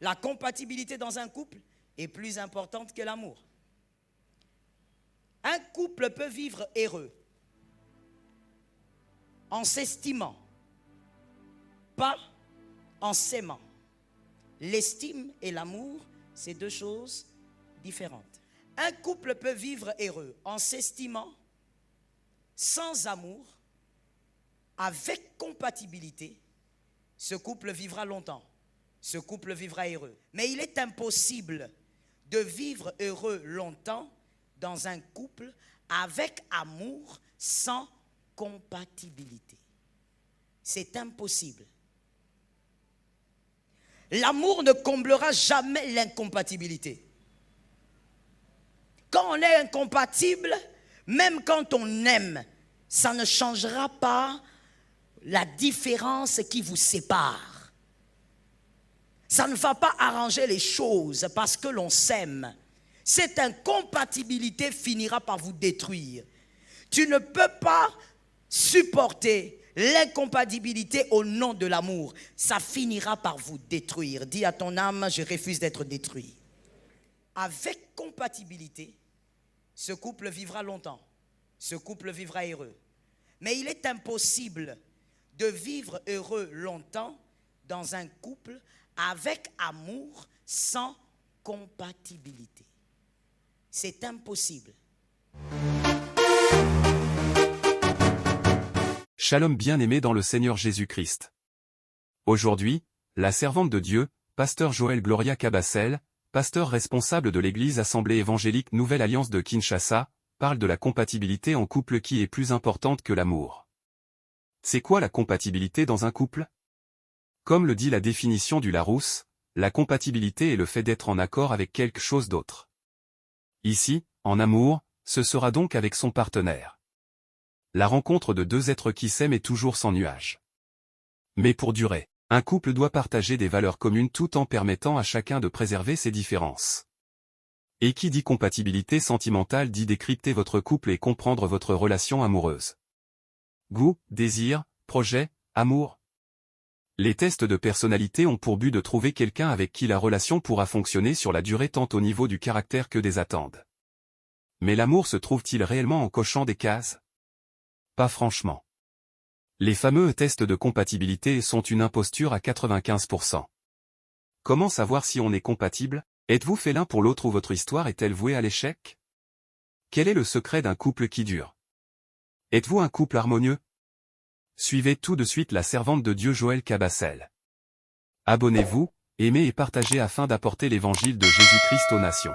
La compatibilité dans un couple est plus importante que l'amour. Un couple peut vivre heureux en s'estimant, pas en s'aimant. L'estime et l'amour, c'est deux choses différentes. Un couple peut vivre heureux en s'estimant, sans amour, avec compatibilité. Ce couple vivra longtemps. Ce couple vivra heureux. Mais il est impossible de vivre heureux longtemps dans un couple avec amour sans compatibilité. C'est impossible. L'amour ne comblera jamais l'incompatibilité. Quand on est incompatible, même quand on aime, ça ne changera pas la différence qui vous sépare. Ça ne va pas arranger les choses parce que l'on s'aime. Cette incompatibilité finira par vous détruire. Tu ne peux pas supporter l'incompatibilité au nom de l'amour. Ça finira par vous détruire. Dis à ton âme, je refuse d'être détruit. Avec compatibilité, ce couple vivra longtemps. Ce couple vivra heureux. Mais il est impossible de vivre heureux longtemps dans un couple avec amour sans compatibilité. C'est impossible. Shalom bien-aimé dans le Seigneur Jésus-Christ. Aujourd'hui, la servante de Dieu, pasteur Joël Gloria Cabassel, pasteur responsable de l'église Assemblée évangélique Nouvelle Alliance de Kinshasa, parle de la compatibilité en couple qui est plus importante que l'amour. C'est quoi la compatibilité dans un couple? Comme le dit la définition du Larousse, la compatibilité est le fait d'être en accord avec quelque chose d'autre. Ici, en amour, ce sera donc avec son partenaire. La rencontre de deux êtres qui s'aiment est toujours sans nuage. Mais pour durer, un couple doit partager des valeurs communes tout en permettant à chacun de préserver ses différences. Et qui dit compatibilité sentimentale dit décrypter votre couple et comprendre votre relation amoureuse. Goût, désir, projet, amour. Les tests de personnalité ont pour but de trouver quelqu'un avec qui la relation pourra fonctionner sur la durée tant au niveau du caractère que des attentes. Mais l'amour se trouve-t-il réellement en cochant des cases? Pas franchement. Les fameux tests de compatibilité sont une imposture à 95%. Comment savoir si on est compatible? Êtes-vous fait l'un pour l'autre ou votre histoire est-elle vouée à l'échec? Quel est le secret d'un couple qui dure? Êtes-vous un couple harmonieux? Suivez tout de suite la servante de Dieu Joël Cabassel. Abonnez-vous, aimez et partagez afin d'apporter l'évangile de Jésus-Christ aux nations.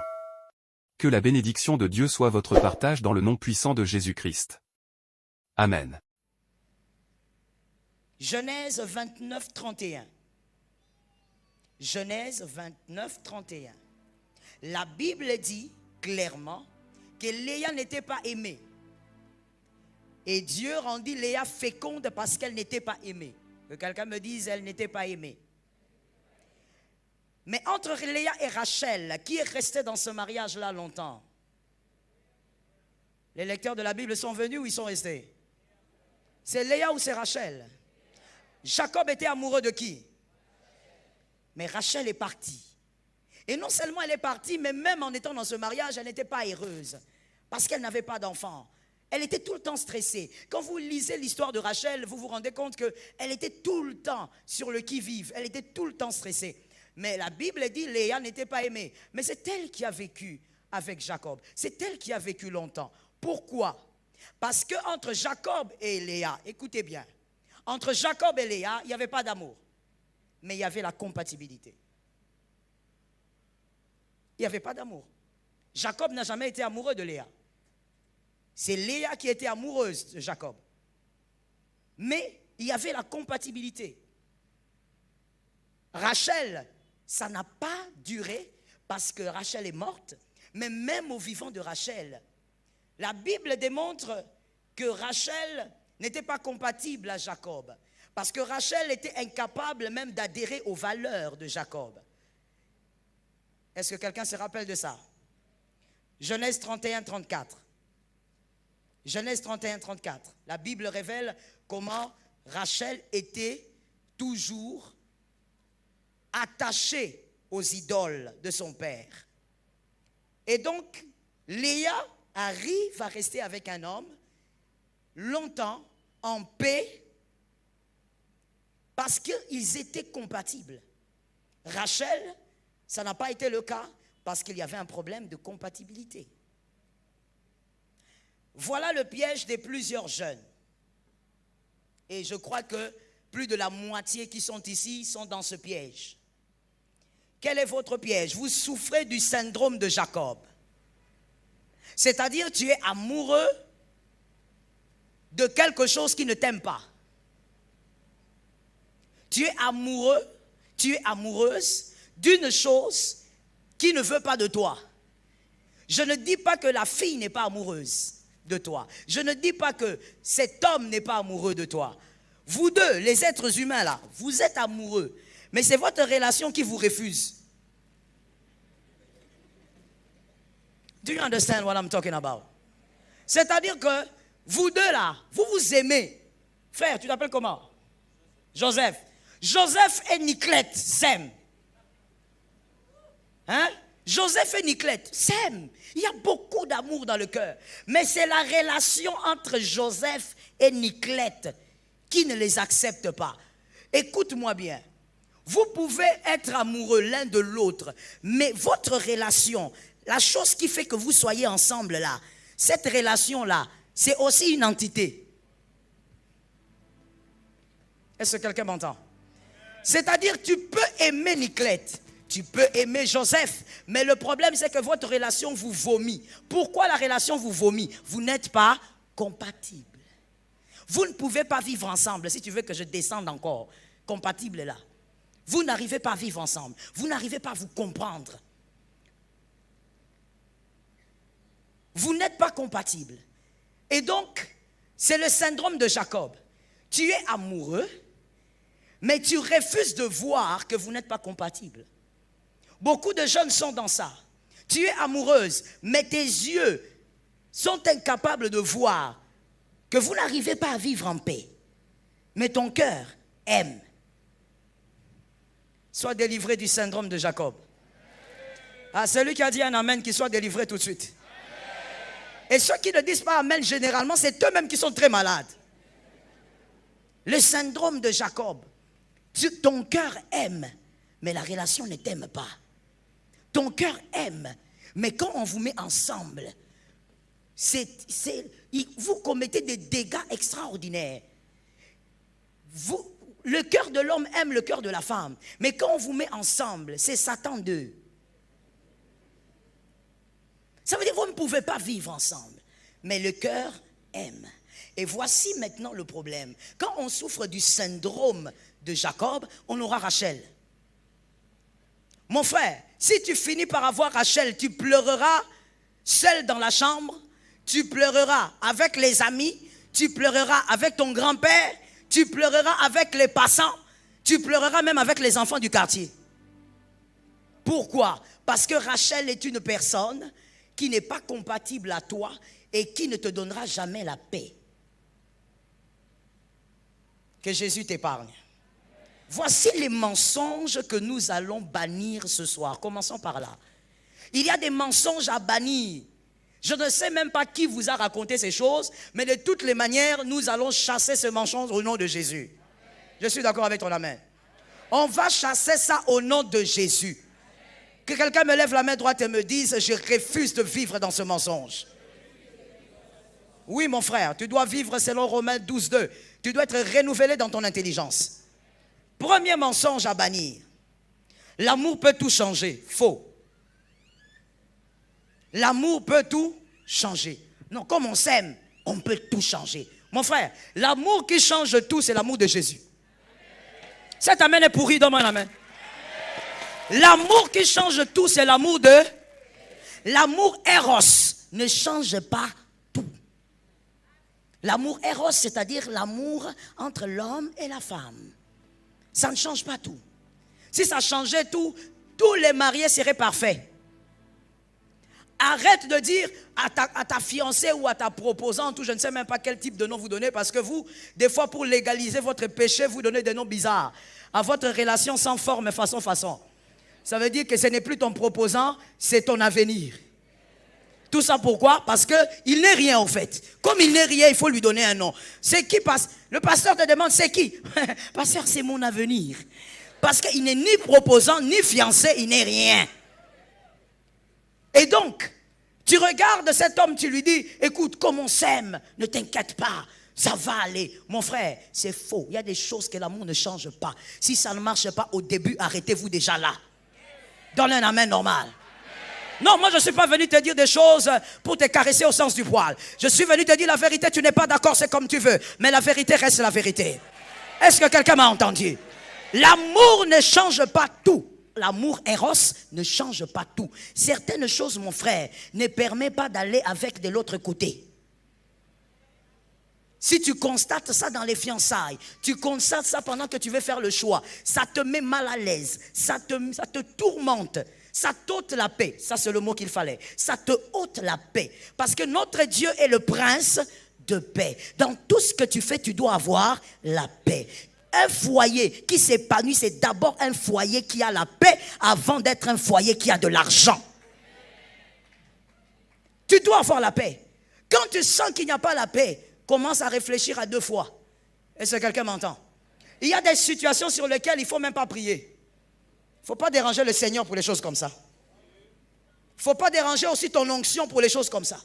Que la bénédiction de Dieu soit votre partage dans le nom puissant de Jésus-Christ. Amen. Genèse 29, 31. Genèse 29, 31. La Bible dit clairement que Léa n'était pas aimée. Et Dieu rendit Léa féconde parce qu'elle n'était pas aimée. Que quelqu'un me dise, elle n'était pas aimée. Mais entre Léa et Rachel, qui est resté dans ce mariage-là longtemps? Les lecteurs de la Bible sont venus ou ils sont restés? C'est Léa ou c'est Rachel? Jacob était amoureux de qui? Mais Rachel est partie. Et non seulement elle est partie, mais même en étant dans ce mariage, elle n'était pas heureuse. Parce qu'elle n'avait pas d'enfant. Elle était tout le temps stressée. Quand vous lisez l'histoire de Rachel, vous vous rendez compte qu'elle était tout le temps sur le qui-vive. Elle était tout le temps stressée. Mais la Bible dit Léa n'était pas aimée. Mais c'est elle qui a vécu avec Jacob. C'est elle qui a vécu longtemps. Pourquoi? Parce qu'entre Jacob et Léa, écoutez bien, entre Jacob et Léa, il n'y avait pas d'amour. Mais il y avait la compatibilité. Il n'y avait pas d'amour. Jacob n'a jamais été amoureux de Léa. C'est Léa qui était amoureuse de Jacob. Mais il y avait la compatibilité. Rachel, ça n'a pas duré parce que Rachel est morte. Mais même au vivant de Rachel, la Bible démontre que Rachel n'était pas compatible à Jacob. Parce que Rachel était incapable même d'adhérer aux valeurs de Jacob. Est-ce que quelqu'un se rappelle de ça? Genèse 31, 34. Genèse 31, 34. La Bible révèle comment Rachel était toujours attachée aux idoles de son père. Et donc, Léa arrive à rester avec un homme longtemps, en paix, parce qu'ils étaient compatibles. Rachel, ça n'a pas été le cas, parce qu'il y avait un problème de compatibilité. Voilà le piège de plusieurs jeunes. Et je crois que plus de la moitié qui sont ici sont dans ce piège. Quel est votre piège? Vous souffrez du syndrome de Jacob. C'est-à-dire, tu es amoureux de quelque chose qui ne t'aime pas. Tu es amoureux, tu es amoureuse d'une chose qui ne veut pas de toi. Je ne dis pas que la fille n'est pas amoureuse de toi. Je ne dis pas que cet homme n'est pas amoureux de toi. Vous deux, les êtres humains là, vous êtes amoureux. Mais c'est votre relation qui vous refuse. Do you understand what I'm talking about? C'est-à-dire que vous deux là, vous vous aimez. Frère, tu t'appelles comment? Joseph. Joseph et Niclette s'aiment. Hein? Joseph et Niclette s'aiment. Il y a beaucoup d'amour dans le cœur. Mais c'est la relation entre Joseph et Niclette qui ne les accepte pas. Écoute-moi bien. Vous pouvez être amoureux l'un de l'autre, mais votre relation, la chose qui fait que vous soyez ensemble là, cette relation-là, c'est aussi une entité. Est-ce que quelqu'un m'entend? C'est-à-dire, tu peux aimer Niclette, tu peux aimer Joseph, mais le problème, c'est que votre relation vous vomit. Pourquoi la relation vous vomit? Vous n'êtes pas compatibles. Vous ne pouvez pas vivre ensemble, si tu veux que je descende encore, compatible là. Vous n'arrivez pas à vivre ensemble. Vous n'arrivez pas à vous comprendre. Vous n'êtes pas compatibles. Et donc, c'est le syndrome de Jacob. Tu es amoureux, mais tu refuses de voir que vous n'êtes pas compatibles. Beaucoup de jeunes sont dans ça. Tu es amoureuse, mais tes yeux sont incapables de voir que vous n'arrivez pas à vivre en paix. Mais ton cœur aime. Sois délivré du syndrome de Jacob. Ah, celui qui a dit un amen, qu'il soit délivré tout de suite. Et ceux qui ne disent pas amen, généralement, c'est eux-mêmes qui sont très malades. Le syndrome de Jacob. Ton cœur aime, mais la relation ne t'aime pas. Ton cœur aime, mais quand on vous met ensemble, vous commettez des dégâts extraordinaires. Le cœur de l'homme aime le cœur de la femme. Mais quand on vous met ensemble, c'est Satan 2. Ça veut dire que vous ne pouvez pas vivre ensemble. Mais le cœur aime. Et voici maintenant le problème. Quand on souffre du syndrome de Jacob, on aura Rachel. Mon frère, si tu finis par avoir Rachel, tu pleureras seul dans la chambre, tu pleureras avec les amis, tu pleureras avec ton grand-père, tu pleureras avec les passants, tu pleureras même avec les enfants du quartier. Pourquoi? Parce que Rachel est une personne qui n'est pas compatible à toi et qui ne te donnera jamais la paix. Que Jésus t'épargne. Voici les mensonges que nous allons bannir ce soir. Commençons par là. Il y a des mensonges à bannir. Je ne sais même pas qui vous a raconté ces choses, mais de toutes les manières, nous allons chasser ce mensonge au nom de Jésus. Je suis d'accord avec ton amen. On va chasser ça au nom de Jésus. Que quelqu'un me lève la main droite et me dise, je refuse de vivre dans ce mensonge. Oui, mon frère, tu dois vivre selon Romains 12, 2. Tu dois être renouvelé dans ton intelligence. Premier mensonge à bannir. L'amour peut tout changer. Faux. L'amour peut tout changer. Non, comme on s'aime, on peut tout changer. Mon frère, l'amour qui change tout, c'est l'amour de Jésus. Cet amen est pourri, donne-moi un amen. L'amour qui change tout, c'est l'amour de... L'amour Eros ne change pas tout. L'amour Eros, c'est-à-dire l'amour entre l'homme et la femme. Ça ne change pas tout. Si ça changeait tout, tous les mariés seraient parfaits. Arrête de dire à ta fiancée ou à ta proposante, ou je ne sais même pas quel type de nom vous donnez, parce que vous, des fois pour légaliser votre péché, vous donnez des noms bizarres. À votre relation sans forme, façon. Ça veut dire que ce n'est plus ton proposant, c'est ton avenir. Tout ça pourquoi? Parce qu'il n'est rien en fait. Comme il n'est rien, il faut lui donner un nom. C'est qui passe? Le pasteur te demande c'est qui? Pasteur, c'est mon avenir. Parce qu'il n'est ni proposant, ni fiancé, il n'est rien. Et donc, tu regardes cet homme, tu lui dis, écoute, comme on s'aime, ne t'inquiète pas, ça va aller. Mon frère, c'est faux. Il y a des choses que l'amour ne change pas. Si ça ne marche pas au début, arrêtez-vous déjà là. Donne un amen normal. Non, moi je ne suis pas venu te dire des choses pour te caresser au sens du poil. Je suis venu te dire la vérité, tu n'es pas d'accord, c'est comme tu veux. Mais la vérité reste la vérité. Est-ce que quelqu'un m'a entendu? L'amour ne change pas tout. L'amour Eros ne change pas tout. Certaines choses, mon frère, ne permettent pas d'aller avec de l'autre côté. Si tu constates ça dans les fiançailles, tu constates ça pendant que tu veux faire le choix, ça te met mal à l'aise, ça te tourmente, ça t'ôte la paix. Ça, c'est le mot qu'il fallait. Ça te ôte la paix. Parce que notre Dieu est le prince de paix. Dans tout ce que tu fais, tu dois avoir la paix. Un foyer qui s'épanouit, c'est d'abord un foyer qui a la paix avant d'être un foyer qui a de l'argent. Tu dois avoir la paix. Quand tu sens qu'il n'y a pas la paix, commence à réfléchir à deux fois. Est-ce que quelqu'un m'entend? Il y a des situations sur lesquelles il ne faut même pas prier. Il ne faut pas déranger le Seigneur pour les choses comme ça. Il ne faut pas déranger aussi ton onction pour les choses comme ça.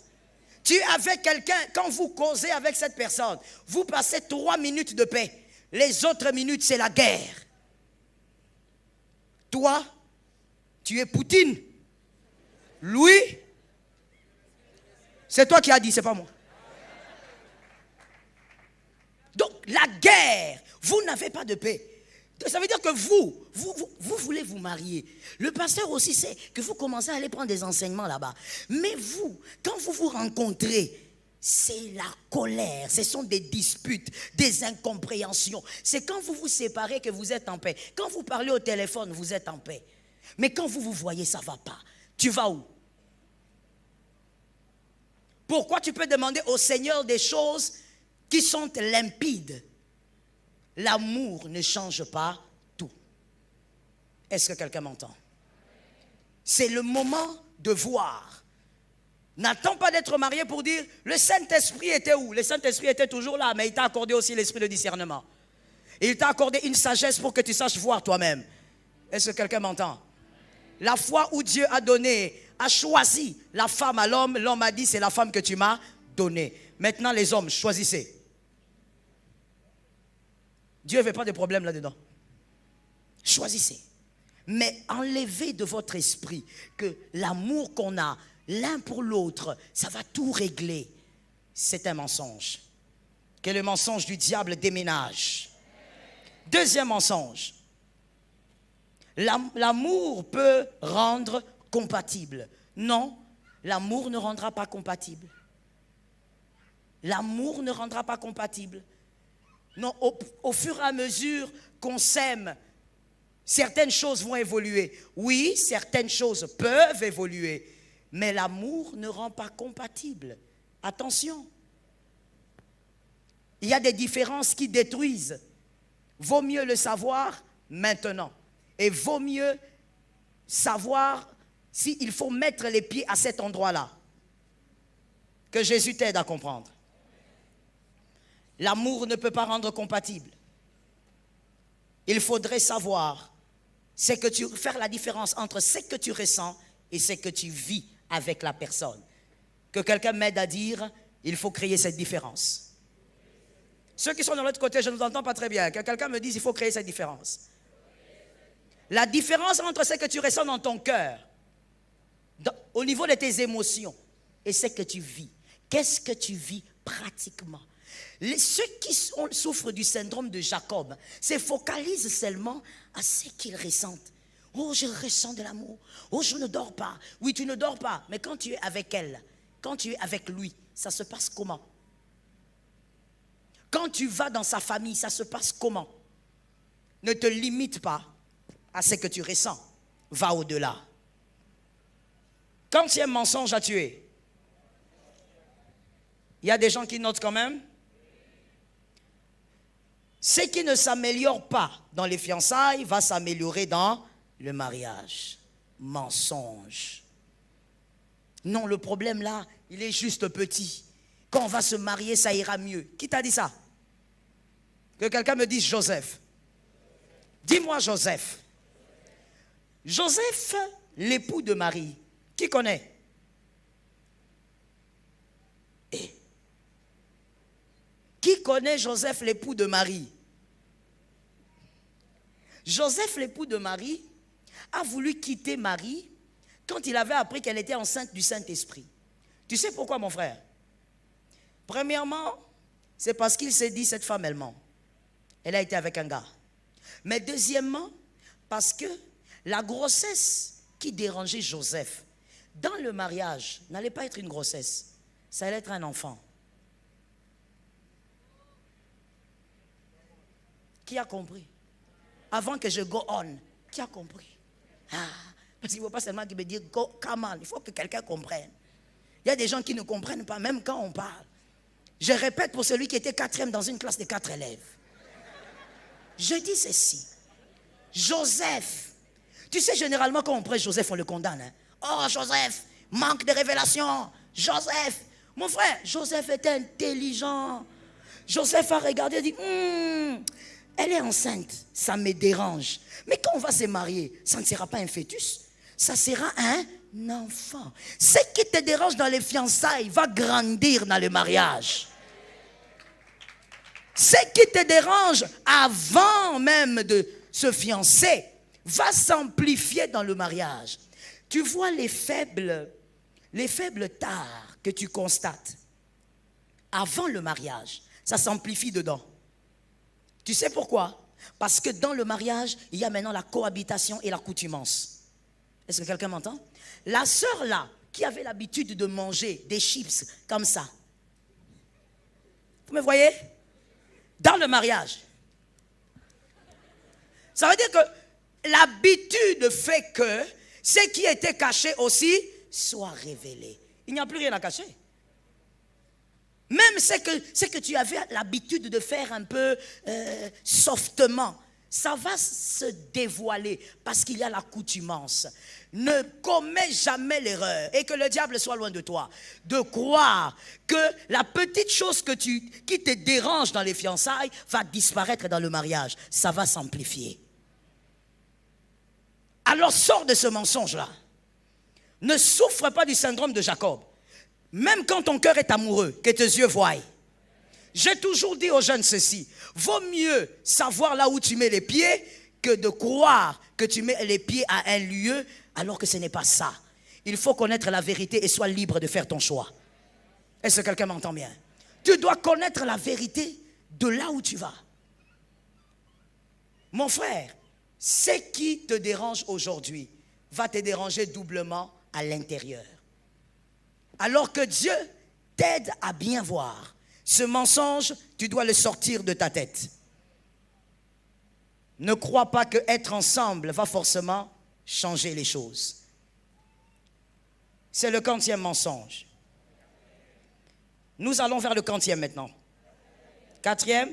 Tu es avec quelqu'un, quand vous causez avec cette personne, vous passez 3 minutes de paix. Les autres minutes, c'est la guerre. Toi, tu es Poutine. Lui, c'est toi qui as dit, c'est pas moi. Donc, la guerre, vous n'avez pas de paix. Ça veut dire que vous voulez vous marier. Le pasteur aussi sait que vous commencez à aller prendre des enseignements là-bas. Mais vous, quand vous vous rencontrez, c'est la colère, ce sont des disputes, des incompréhensions. C'est quand vous vous séparez que vous êtes en paix. Quand vous parlez au téléphone, vous êtes en paix. Mais quand vous vous voyez, ça ne va pas. Tu vas où? Pourquoi tu peux demander au Seigneur des choses qui sont limpides? L'amour ne change pas tout. Est-ce que quelqu'un m'entend? C'est le moment de voir. N'attends pas d'être marié pour dire, le Saint-Esprit était où? Le Saint-Esprit était toujours là, mais il t'a accordé aussi l'esprit de discernement. Et il t'a accordé une sagesse pour que tu saches voir toi-même. Est-ce que quelqu'un m'entend? La fois où Dieu a donné, a choisi la femme à l'homme, l'homme a dit, c'est la femme que tu m'as donnée. Maintenant les hommes, choisissez. Dieu ne veut pas de problème là-dedans. Choisissez. Mais enlevez de votre esprit que l'amour qu'on a l'un pour l'autre, ça va tout régler. C'est un mensonge. Que le mensonge du diable déménage. Deuxième mensonge. L'amour peut rendre compatible. Non, l'amour ne rendra pas compatible. L'amour ne rendra pas compatible. Non, au fur et à mesure qu'on s'aime, certaines choses vont évoluer. Oui, certaines choses peuvent évoluer, mais l'amour ne rend pas compatible. Attention. Il y a des différences qui détruisent. Vaut mieux le savoir maintenant. Et vaut mieux savoir s'il faut mettre les pieds à cet endroit-là. Que Jésus t'aide à comprendre. L'amour ne peut pas rendre compatible. Il faudrait savoir faire la différence entre ce que tu ressens et ce que tu vis avec la personne. Que quelqu'un m'aide à dire, il faut créer cette différence. Ceux qui sont de l'autre côté, je ne vous entends pas très bien. Que quelqu'un me dise, il faut créer cette différence. La différence entre ce que tu ressens dans ton cœur, au niveau de tes émotions, et ce que tu vis. Qu'est-ce que tu vis pratiquement? Ceux qui souffrent du syndrome de Jacob se focalisent seulement à ce qu'ils ressentent. Oh, je ressens de l'amour. Oh, je ne dors pas. Oui, tu ne dors pas. Mais quand tu es avec elle, quand tu es avec lui, ça se passe comment? Quand tu vas dans sa famille, ça se passe comment? Ne te limite pas à ce que tu ressens. Va au-delà. Quand il y a un mensonge à tuer, il y a des gens qui notent quand même. Ce qui ne s'améliore pas dans les fiançailles va s'améliorer dans le mariage. Mensonge. Non, le problème là, il est juste petit. Quand on va se marier, ça ira mieux. Qui t'a dit ça? Que quelqu'un me dise Joseph. Dis-moi Joseph. Joseph, l'époux de Marie. Qui connaît? Et qui connaît Joseph, l'époux de Marie? Joseph, l'époux de Marie, a voulu quitter Marie quand il avait appris qu'elle était enceinte du Saint-Esprit. Tu sais pourquoi, mon frère? Premièrement, c'est parce qu'il s'est dit, cette femme, elle ment. Elle a été avec un gars. Mais deuxièmement, parce que la grossesse qui dérangeait Joseph dans le mariage n'allait pas être une grossesse, ça allait être un enfant. Qui a compris? Avant que je go on, qui a compris? Parce qu'il ne faut pas seulement qu'il me dise go, come on, il faut que quelqu'un comprenne. Il y a des gens qui ne comprennent pas, même quand on parle. Je répète pour celui qui était 4e dans une classe de 4 élèves. Je dis ceci. Joseph. Tu sais, généralement, quand on prêche Joseph, on le condamne. Hein? Oh, Joseph, manque de révélation. Joseph. Mon frère, Joseph était intelligent. Joseph a regardé et dit, elle est enceinte, ça me dérange. Mais quand on va se marier, ça ne sera pas un fœtus, ça sera un enfant. Ce qui te dérange dans les fiançailles va grandir dans le mariage. Ce qui te dérange avant même de se fiancer va s'amplifier dans le mariage. Tu vois les faibles tares que tu constates avant le mariage, ça s'amplifie dedans. Tu sais pourquoi? Parce que dans le mariage, il y a maintenant la cohabitation et l'accoutumance. Est-ce que quelqu'un m'entend? La sœur là, qui avait l'habitude de manger des chips comme ça. Vous me voyez? Dans le mariage. Ça veut dire que l'habitude fait que ce qui était caché aussi soit révélé. Il n'y a plus rien à cacher. Même ce que tu avais l'habitude de faire un peu softement, ça va se dévoiler parce qu'il y a l'accoutumance. Ne commets jamais l'erreur, et que le diable soit loin de toi, de croire que la petite chose qui te dérange dans les fiançailles va disparaître dans le mariage. Ça va s'amplifier. Alors sors de ce mensonge-là. Ne souffre pas du syndrome de Jacob. Même quand ton cœur est amoureux, que tes yeux voient. J'ai toujours dit aux jeunes ceci. Vaut mieux savoir là où tu mets les pieds que de croire que tu mets les pieds à un lieu alors que ce n'est pas ça. Il faut connaître la vérité et sois libre de faire ton choix. Est-ce que quelqu'un m'entend bien? Tu dois connaître la vérité de là où tu vas. Mon frère, ce qui te dérange aujourd'hui va te déranger doublement à l'intérieur. Alors que Dieu t'aide à bien voir. Ce mensonge, tu dois le sortir de ta tête. Ne crois pas que être ensemble va forcément changer les choses. C'est le 40e mensonge. Nous allons vers le 40e maintenant. 4e.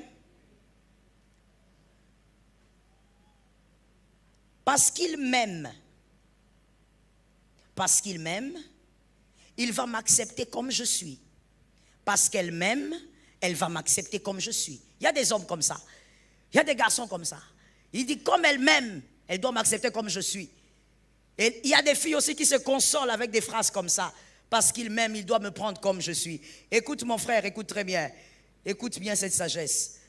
Parce qu'il m'aime, il va m'accepter comme je suis. Parce qu'elle m'aime, elle va m'accepter comme je suis. Il y a des hommes comme ça. Il y a des garçons comme ça. Il dit, comme elle m'aime, elle doit m'accepter comme je suis. Et il y a des filles aussi qui se consolent avec des phrases comme ça. Parce qu'il m'aime, il doit me prendre comme je suis. Écoute mon frère, écoute très bien. Écoute bien cette sagesse.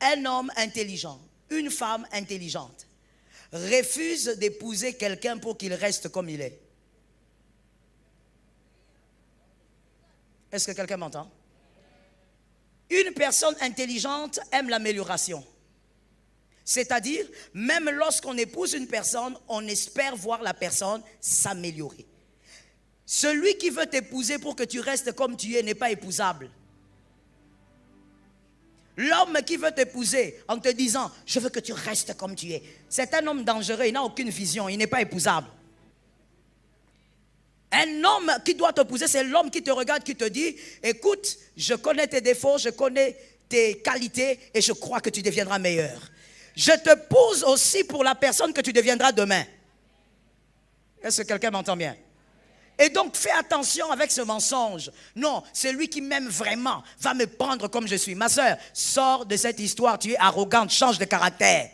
Un homme intelligent, une femme intelligente, refuse d'épouser quelqu'un pour qu'il reste comme il est. Est-ce que quelqu'un m'entend? Une personne intelligente aime l'amélioration. C'est-à-dire, même lorsqu'on épouse une personne, on espère voir la personne s'améliorer. Celui qui veut t'épouser pour que tu restes comme tu es n'est pas épousable. L'homme qui veut t'épouser en te disant « je veux que tu restes comme tu es », c'est un homme dangereux, il n'a aucune vision, il n'est pas épousable. Un homme qui doit t'épouser, c'est l'homme qui te regarde, qui te dit « écoute, je connais tes défauts, je connais tes qualités et je crois que tu deviendras meilleur. » Je te pose aussi pour la personne que tu deviendras demain. Est-ce que quelqu'un m'entend bien? Et donc, fais attention avec ce mensonge. Non, celui qui m'aime vraiment va me prendre comme je suis. Ma soeur, sors de cette histoire. Tu es arrogante, change de caractère.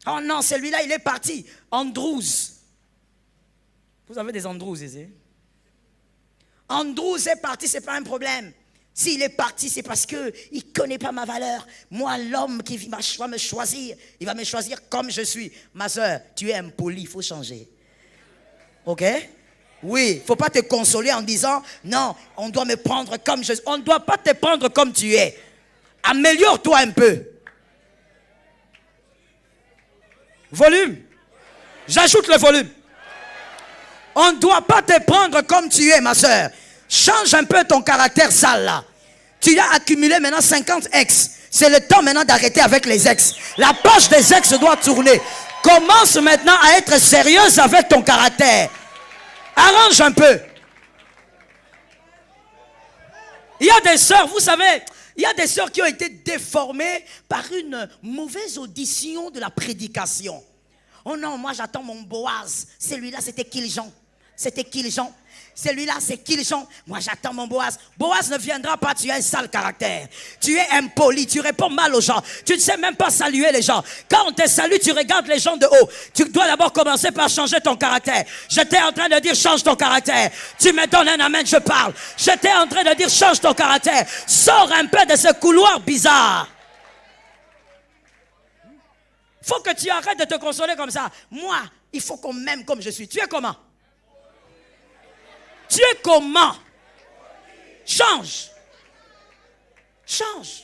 Oh non, celui-là, il est parti. Andrews. Vous avez des Andrews ici? Andrews est parti, ce n'est pas un problème. S'il est parti, c'est parce qu'il ne connaît pas ma valeur. Moi, l'homme qui va me choisir, il va me choisir comme je suis. Ma soeur, tu es impoli, il faut changer. Ok? Oui, il ne faut pas te consoler en disant, non, on doit me prendre comme je suis. On ne doit pas te prendre comme tu es. Améliore-toi un peu. Volume. J'ajoute le volume. On ne doit pas te prendre comme tu es, ma soeur. Change un peu ton caractère sale là. Tu as accumulé maintenant 50 ex. C'est le temps maintenant d'arrêter avec les ex. La page des ex doit tourner. Commence maintenant à être sérieuse avec ton caractère. Arrange un peu. Il y a des sœurs, vous savez, il y a des sœurs qui ont été déformées par une mauvaise audition de la prédication. Oh non, moi j'attends mon Boaz. Celui-là, c'était Kiljan. C'était Kiljan. Celui-là, c'est Kiljan. Moi, j'attends mon Boaz. Boaz ne viendra pas, tu as un sale caractère. Tu es impoli, tu réponds mal aux gens. Tu ne sais même pas saluer les gens. Quand on te salue, tu regardes les gens de haut. Tu dois d'abord commencer par changer ton caractère. J'étais en train de dire, change ton caractère. Tu me donnes un amen, je parle. J'étais en train de dire, change ton caractère. Sors un peu de ce couloir bizarre. Il faut que tu arrêtes de te consoler comme ça. Moi, il faut qu'on m'aime comme je suis. Tu es comment? Tu es comment? Change. Change.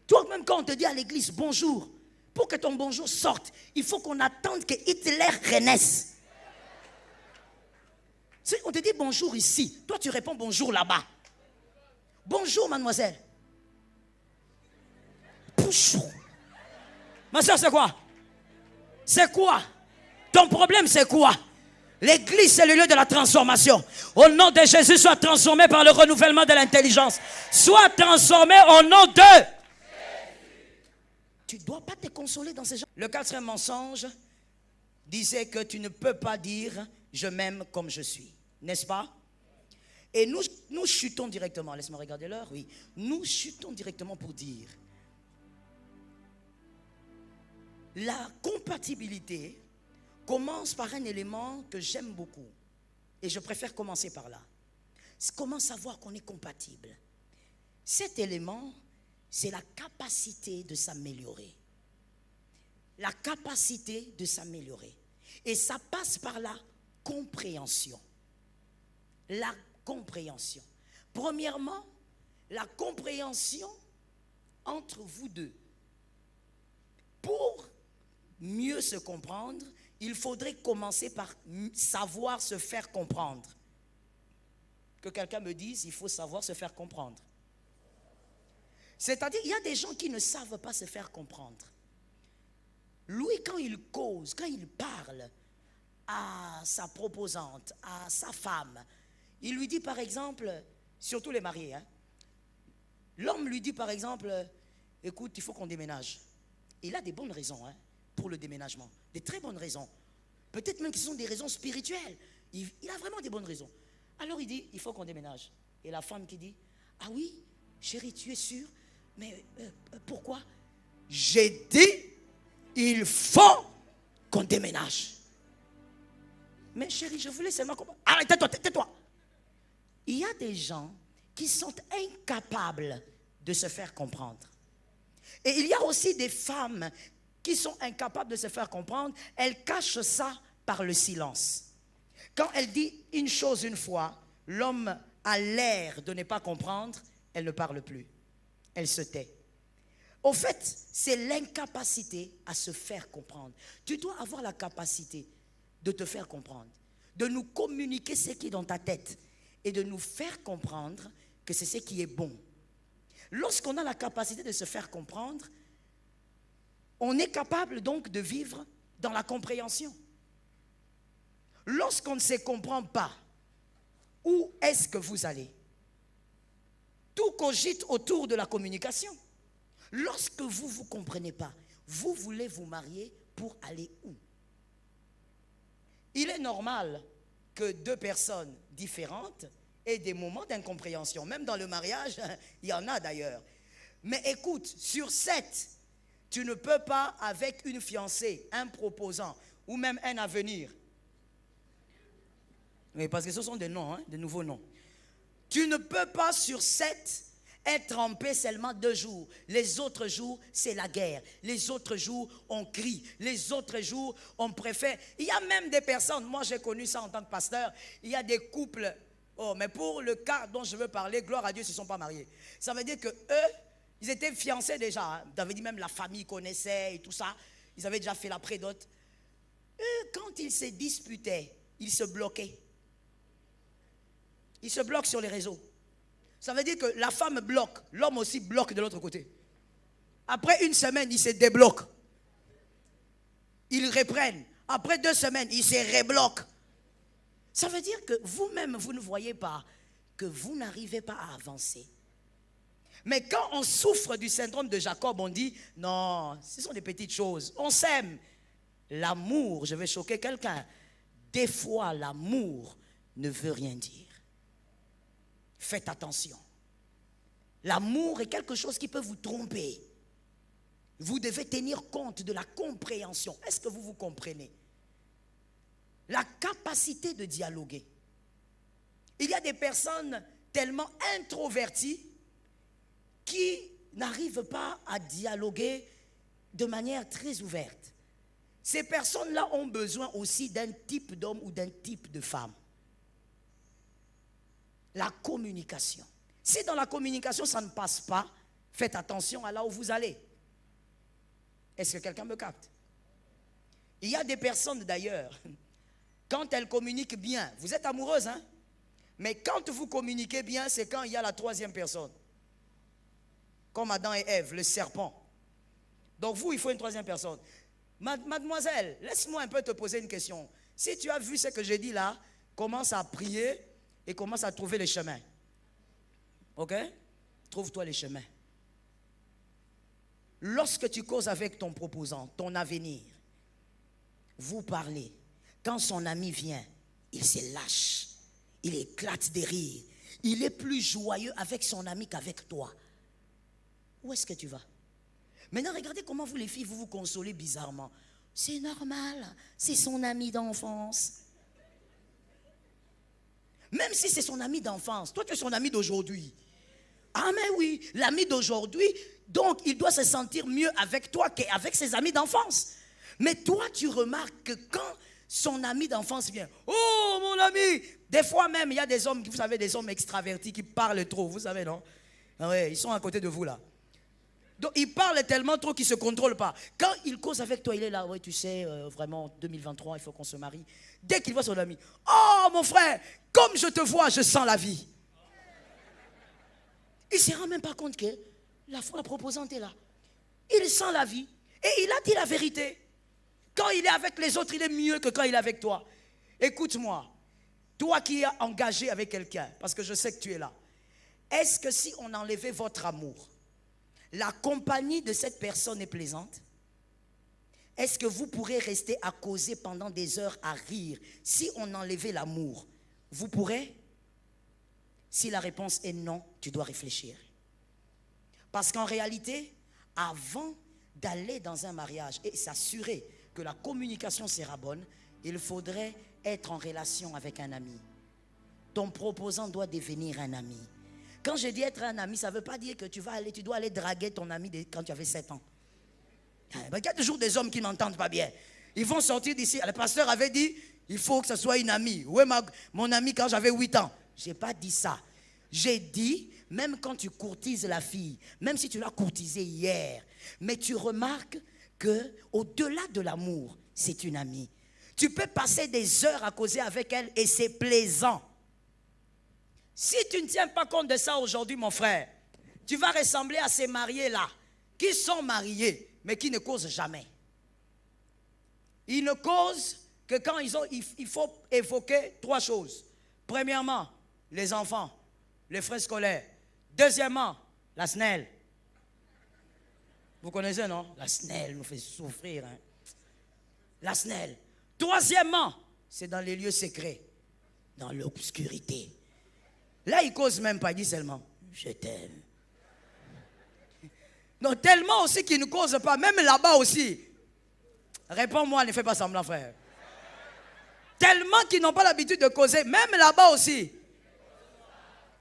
Toi, même quand on te dit à l'église bonjour, pour que ton bonjour sorte, il faut qu'on attende que Hitler renaisse. On te dit bonjour ici. Toi, tu réponds bonjour là-bas. Bonjour, mademoiselle. Bonjour. Ma soeur, c'est quoi? C'est quoi? Ton problème, c'est quoi? L'église, c'est le lieu de la transformation. Au nom de Jésus, sois transformé par le renouvellement de l'intelligence. Sois transformé au nom de Jésus. Tu ne dois pas te consoler dans ces gens. Le quatrième mensonge disait que tu ne peux pas dire « je m'aime comme je suis ». N'est-ce pas? Et nous chutons directement. Laisse-moi regarder l'heure. Oui. Nous chutons directement pour dire la compatibilité commence par un élément que j'aime beaucoup. Et je préfère commencer par là. Comment savoir qu'on est compatible? Cet élément, c'est la capacité de s'améliorer. La capacité de s'améliorer. Et ça passe par la compréhension. La compréhension. Premièrement, la compréhension entre vous deux. Pour mieux se comprendre, il faudrait commencer par savoir se faire comprendre. Que quelqu'un me dise, il faut savoir se faire comprendre. C'est-à-dire, il y a des gens qui ne savent pas se faire comprendre. Lui, quand il cause, quand il parle à sa proposante, à sa femme, il lui dit par exemple, surtout les mariés, l'homme lui dit par exemple, écoute, il faut qu'on déménage. Il a des bonnes raisons pour le déménagement, des très bonnes raisons. Peut-être même que ce sont des raisons spirituelles. Il a vraiment des bonnes raisons. Alors il dit, il faut qu'on déménage. Et la femme qui dit, ah oui, chérie, tu es sûre? Mais pourquoi? J'ai dit, il faut qu'on déménage. Mais chérie, je voulais seulement comprendre. Arrête, tais-toi. Il y a des gens qui sont incapables de se faire comprendre. Et il y a aussi des femmes qui sont incapables de se faire comprendre. Elles cachent ça par le silence. Quand elle dit une chose une fois, l'homme a l'air de ne pas comprendre, elle ne parle plus. Elle se tait. Au fait, c'est l'incapacité à se faire comprendre. Tu dois avoir la capacité de te faire comprendre, de nous communiquer ce qui est dans ta tête et de nous faire comprendre que c'est ce qui est bon. Lorsqu'on a la capacité de se faire comprendre, on est capable donc de vivre dans la compréhension. Lorsqu'on ne se comprend pas, où est-ce que vous allez? Tout cogite autour de la communication. Lorsque vous ne comprenez pas, vous voulez vous marier pour aller où? Il est normal que deux personnes différentes aient des moments d'incompréhension. Même dans le mariage, il y en a d'ailleurs. Mais écoute, sur 7, tu ne peux pas avec une fiancée, un proposant ou même un avenir. Oui, parce que ce sont des noms, des nouveaux noms. Tu ne peux pas sur 7 être en paix seulement 2 jours. Les autres jours, c'est la guerre. Les autres jours, on crie. Les autres jours, on préfère. Il y a même des personnes, moi j'ai connu ça en tant que pasteur, il y a des couples, mais pour le cas dont je veux parler, gloire à Dieu, ils ne se sont pas mariés. Ça veut dire que eux, ils étaient fiancés déjà. Ça veut dire même la famille connaissait et tout ça. Ils avaient déjà fait la prédote. Eux, quand ils se disputaient, ils se bloquaient. Ils se bloquent sur les réseaux. Ça veut dire que la femme bloque, l'homme aussi bloque de l'autre côté. Après une semaine, ils se débloquent. Ils reprennent. Après 2 semaines, ils se rebloquent. Ça veut dire que vous-même, vous ne voyez pas que vous n'arrivez pas à avancer. Mais quand on souffre du syndrome de Jacob, on dit, non, ce sont des petites choses. On s'aime. L'amour, je vais choquer quelqu'un. Des fois, l'amour ne veut rien dire. Faites attention. L'amour est quelque chose qui peut vous tromper. Vous devez tenir compte de la compréhension. Est-ce que vous vous comprenez? La capacité de dialoguer. Il y a des personnes tellement introverties qui n'arrivent pas à dialoguer de manière très ouverte. Ces personnes-là ont besoin aussi d'un type d'homme ou d'un type de femme. La communication. Si dans la communication ça ne passe pas, faites attention à là où vous allez. Est-ce que quelqu'un me capte? Il y a des personnes d'ailleurs, quand elles communiquent bien, vous êtes amoureuses, hein? Mais quand vous communiquez bien, c'est quand il y a la 3e personne. Comme Adam et Ève, le serpent. Donc vous, il faut une 3e personne. Mademoiselle, laisse-moi un peu te poser une question. Si tu as vu ce que j'ai dit là, commence à prier et commence à trouver les chemins. Ok? Trouve-toi les chemins. Lorsque tu causes avec ton proposant, ton avenir, vous parlez. Quand son ami vient, il se lâche. Il éclate des rires. Il est plus joyeux avec son ami qu'avec toi. Où est-ce que tu vas? Maintenant, regardez comment vous les filles, vous vous consolez bizarrement. C'est normal, c'est son ami d'enfance. Même si c'est son ami d'enfance, toi tu es son ami d'aujourd'hui. Ah mais oui, l'ami d'aujourd'hui, donc il doit se sentir mieux avec toi qu'avec ses amis d'enfance. Mais toi tu remarques que quand son ami d'enfance vient, oh mon ami, des fois même il y a des hommes, vous savez, des hommes extravertis qui parlent trop, vous savez non? Ah ouais, ils sont à côté de vous là. Donc ils parlent tellement trop qu'ils ne se contrôlent pas. Quand il cause avec toi, il est là, ouais tu sais, vraiment 2023 il faut qu'on se marie. Dès qu'il voit son ami, oh mon frère, comme je te vois, je sens la vie. Il ne se rend même pas compte que la proposante est là. Il sent la vie. Et il a dit la vérité. Quand il est avec les autres, il est mieux que quand il est avec toi. Écoute-moi, toi qui es engagé avec quelqu'un, parce que je sais que tu es là. Est-ce que si on enlevait votre amour, la compagnie de cette personne est plaisante? Est-ce que vous pourrez rester à causer pendant des heures à rire? Si on enlevait l'amour, vous pourrez? Si la réponse est non, tu dois réfléchir. Parce qu'en réalité, avant d'aller dans un mariage et s'assurer que la communication sera bonne, il faudrait être en relation avec un ami. Ton proposant doit devenir un ami. Quand je dis être un ami, ça ne veut pas dire que tu dois aller draguer ton ami quand tu avais 7 ans. Il y a toujours des hommes qui n'entendent pas bien. Ils vont sortir d'ici. Le pasteur avait dit, il faut que ce soit une amie. Où est mon ami quand j'avais 8 ans? Je n'ai pas dit ça. J'ai dit, même quand tu courtises la fille, même si tu l'as courtisée hier, mais tu remarques qu'au-delà de l'amour, c'est une amie. Tu peux passer des heures à causer avec elle et c'est plaisant. Si tu ne tiens pas compte de ça aujourd'hui, mon frère, tu vas ressembler à ces mariés-là, qui sont mariés, mais qui ne causent jamais. Ils ne causent que quand il faut évoquer 3 choses. Premièrement, les enfants, les frais scolaires. Deuxièmement, la SNEL. Vous connaissez, non? La snelle nous fait souffrir. Hein? La snelle. Troisièmement, c'est dans les lieux secrets, dans l'obscurité. Là, il cause même pas, il dit seulement, je t'aime. Non, tellement aussi qu'il ne cause pas, même là-bas aussi. Réponds-moi, ne fais pas semblant, frère. Tellement qu'ils n'ont pas l'habitude de causer, même là-bas aussi.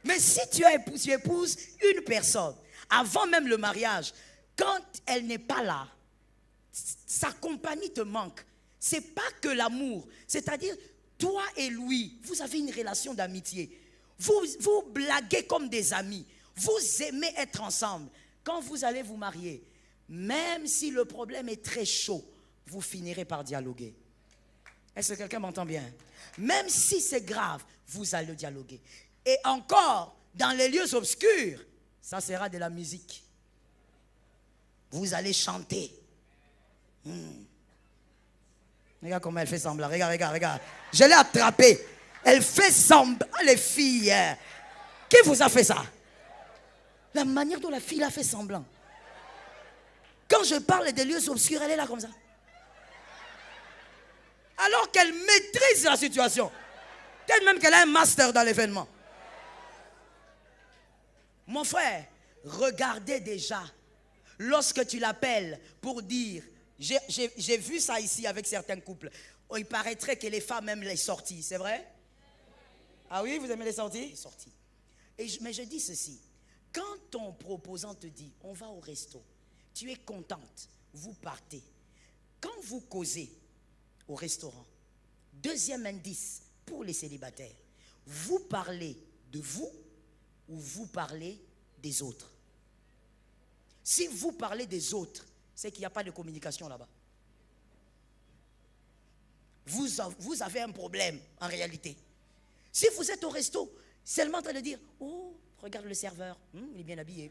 Mais si tu épouses une personne, avant même le mariage, quand elle n'est pas là, sa compagnie te manque. C'est pas que l'amour, c'est-à-dire toi et lui, vous avez une relation d'amitié. Vous blaguez comme des amis. Vous aimez être ensemble. Quand vous allez vous marier, même si le problème est très chaud, vous finirez par dialoguer. Est-ce que quelqu'un m'entend bien? Même si c'est grave, vous allez dialoguer. Et encore, dans les lieux obscurs, ça sera de la musique. Vous allez chanter. Regarde comment elle fait semblant. Regarde. Je l'ai attrapée. Elle fait semblant. Les filles. Qui vous a fait ça? La manière dont la fille a fait semblant. Quand je parle des lieux obscurs, elle est là comme ça. Alors qu'elle maîtrise la situation. Peut-être même qu'elle a un master dans l'événement. Mon frère, regardez déjà. Lorsque tu l'appelles pour dire, j'ai vu ça ici avec certains couples. Oh, il paraîtrait que les femmes aiment les sorties, c'est vrai? Ah oui, vous aimez les sorties? Les sorties. Mais je dis ceci. Quand ton proposant te dit, on va au resto, tu es contente, vous partez. Quand vous causez au restaurant, deuxième indice pour les célibataires, vous parlez de vous ou vous parlez des autres. Si vous parlez des autres, c'est qu'il n'y a pas de communication là-bas. Vous avez un problème en réalité. Si vous êtes au resto, seulement en train de dire, oh, regarde le serveur, il est bien habillé.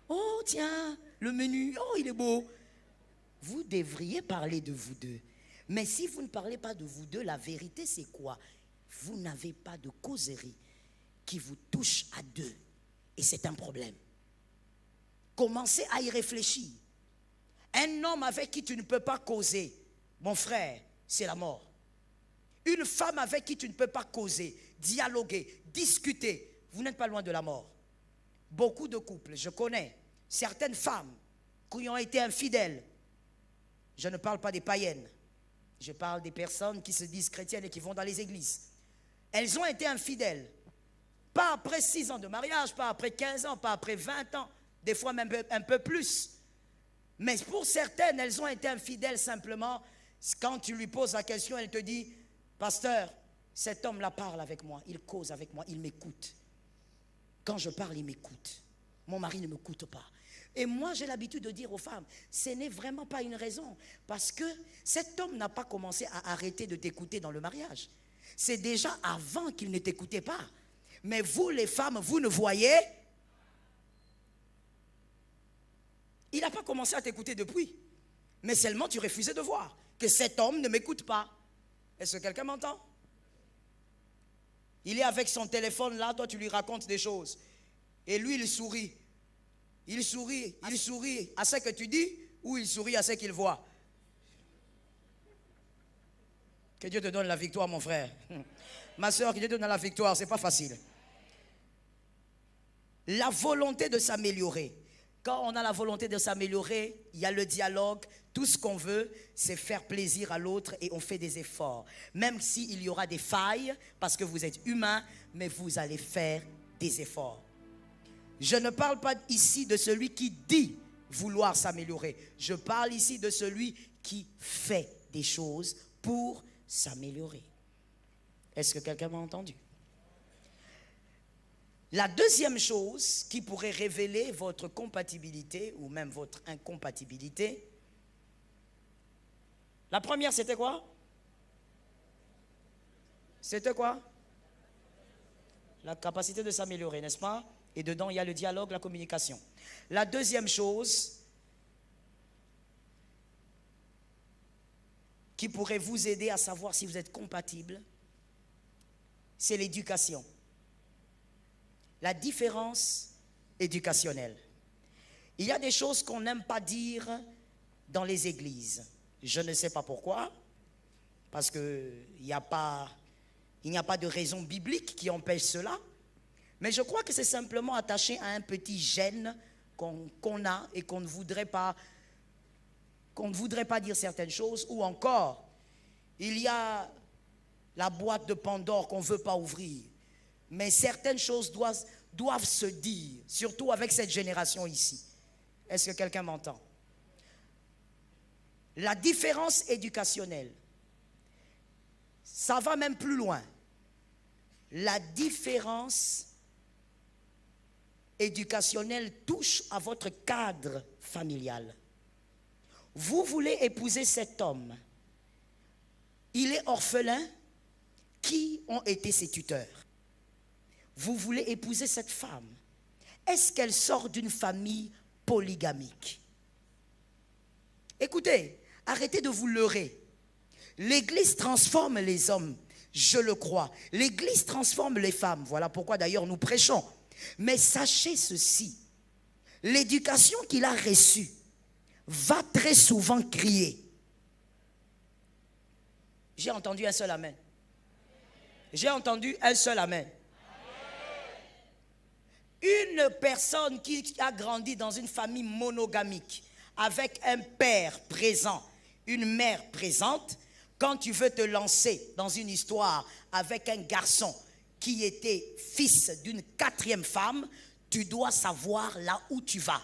Oh, tiens, le menu, oh, il est beau. Vous devriez parler de vous deux. Mais si vous ne parlez pas de vous deux, la vérité c'est quoi? Vous n'avez pas de causerie qui vous touche à deux. Et c'est un problème. Commencez à y réfléchir. Un homme avec qui tu ne peux pas causer, mon frère, c'est la mort. Une femme avec qui tu ne peux pas causer, dialoguer, discuter, vous n'êtes pas loin de la mort. Beaucoup de couples, je connais certaines femmes qui ont été infidèles. Je ne parle pas des païennes. Je parle des personnes qui se disent chrétiennes et qui vont dans les églises. Elles ont été infidèles. Pas après 6 ans de mariage, pas après 15 ans, pas après 20 ans, des fois même un peu plus. Mais pour certaines, elles ont été infidèles simplement. Quand tu lui poses la question, elle te dit, pasteur, cet homme-là parle avec moi, il cause avec moi, il m'écoute. Quand je parle, il m'écoute. Mon mari ne m'écoute pas. Et moi, j'ai l'habitude de dire aux femmes, ce n'est vraiment pas une raison. Parce que cet homme n'a pas commencé à arrêter de t'écouter dans le mariage. C'est déjà avant qu'il ne t'écoutait pas. Mais vous, les femmes, vous ne voyez. Il n'a pas commencé à t'écouter depuis. Mais seulement tu refusais de voir que cet homme ne m'écoute pas. Est-ce que quelqu'un m'entend? Il est avec son téléphone là, toi tu lui racontes des choses. Et lui il sourit. Il sourit à ce que tu dis ou il sourit à ce qu'il voit. Que Dieu te donne la victoire, mon frère. Ma soeur, que Dieu te donne la victoire, c'est pas facile. La volonté de s'améliorer. Quand on a la volonté de s'améliorer, il y a le dialogue. Tout ce qu'on veut, c'est faire plaisir à l'autre et on fait des efforts. Même s'il y aura des failles, parce que vous êtes humain, mais vous allez faire des efforts. Je ne parle pas ici de celui qui dit vouloir s'améliorer. Je parle ici de celui qui fait des choses pour s'améliorer. Est-ce que quelqu'un m'a entendu? La deuxième chose qui pourrait révéler votre compatibilité ou même votre incompatibilité, la première c'était quoi? C'était quoi? La capacité de s'améliorer, n'est-ce pas? Et dedans il y a le dialogue, la communication. La deuxième chose qui pourrait vous aider à savoir si vous êtes compatible, c'est l'éducation. La différence éducationnelle. Il y a des choses qu'on n'aime pas dire dans les églises. Je ne sais pas pourquoi, parce qu'il n'y a pas de raison biblique qui empêche cela. Mais je crois que c'est simplement attaché à un petit gène qu'on a et qu'on ne voudrait pas dire certaines choses. Ou encore, il y a la boîte de Pandore qu'on ne veut pas ouvrir. Mais certaines choses doivent se dire, surtout avec cette génération ici. Est-ce que quelqu'un m'entend? La différence éducationnelle, ça va même plus loin. La différence éducationnelle touche à votre cadre familial. Vous voulez épouser cet homme. Il est orphelin. Qui ont été ses tuteurs? Vous voulez épouser cette femme. Est-ce qu'elle sort d'une famille polygamique? Écoutez, arrêtez de vous leurrer. L'Église transforme les hommes, je le crois. L'Église transforme les femmes. Voilà pourquoi d'ailleurs nous prêchons. Mais sachez ceci, l'éducation qu'il a reçue va très souvent crier. J'ai entendu un seul amen. J'ai entendu un seul amen. Une personne qui a grandi dans une famille monogamique, avec un père présent, une mère présente, quand tu veux te lancer dans une histoire avec un garçon qui était fils d'une 4e femme, tu dois savoir là où tu vas.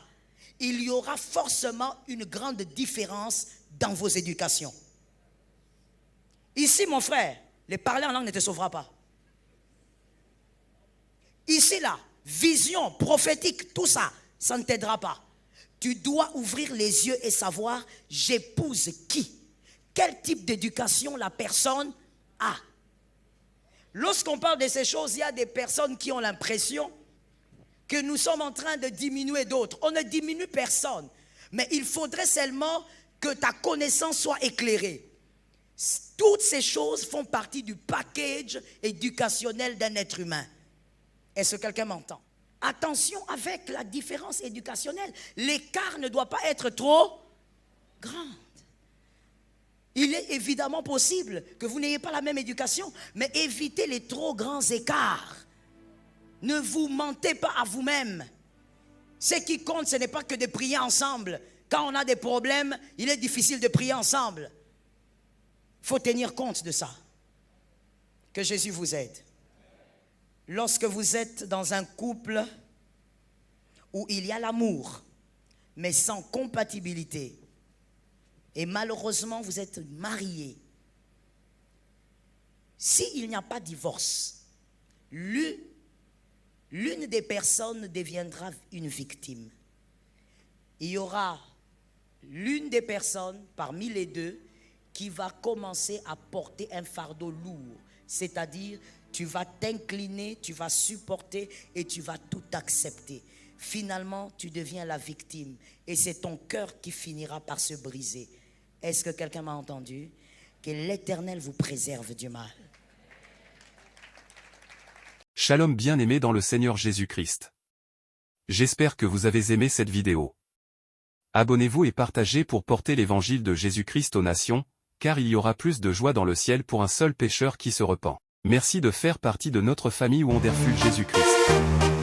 Il y aura forcément une grande différence dans vos éducations. Ici, mon frère, les parler en langue ne te sauvera pas. Ici, là, vision prophétique, tout ça, ça ne t'aidera pas. Tu dois ouvrir les yeux et savoir, j'épouse qui? Quel type d'éducation la personne a? Lorsqu'on parle de ces choses, il y a des personnes qui ont l'impression que nous sommes en train de diminuer d'autres. On ne diminue personne, mais il faudrait seulement que ta connaissance soit éclairée. Toutes ces choses font partie du package éducationnel d'un être humain. Est-ce que quelqu'un m'entend? Attention avec la différence éducationnelle. L'écart ne doit pas être trop grand. Il est évidemment possible que vous n'ayez pas la même éducation, mais évitez les trop grands écarts. Ne vous mentez pas à vous-même. Ce qui compte, ce n'est pas que de prier ensemble. Quand on a des problèmes, il est difficile de prier ensemble. Il faut tenir compte de ça. Que Jésus vous aide. Lorsque vous êtes dans un couple où il y a l'amour, mais sans compatibilité, et malheureusement vous êtes mariés, s'il n'y a pas de divorce, l'une des personnes deviendra une victime. Il y aura l'une des personnes parmi les deux qui va commencer à porter un fardeau lourd. C'est-à-dire, tu vas t'incliner, tu vas supporter et tu vas tout accepter. Finalement, tu deviens la victime et c'est ton cœur qui finira par se briser. Est-ce que quelqu'un m'a entendu? Que l'Éternel vous préserve du mal. Shalom bien-aimés dans le Seigneur Jésus-Christ. J'espère que vous avez aimé cette vidéo. Abonnez-vous et partagez pour porter l'évangile de Jésus-Christ aux nations, car il y aura plus de joie dans le ciel pour un seul pécheur qui se repent. Merci de faire partie de notre famille Wonderful Jésus-Christ.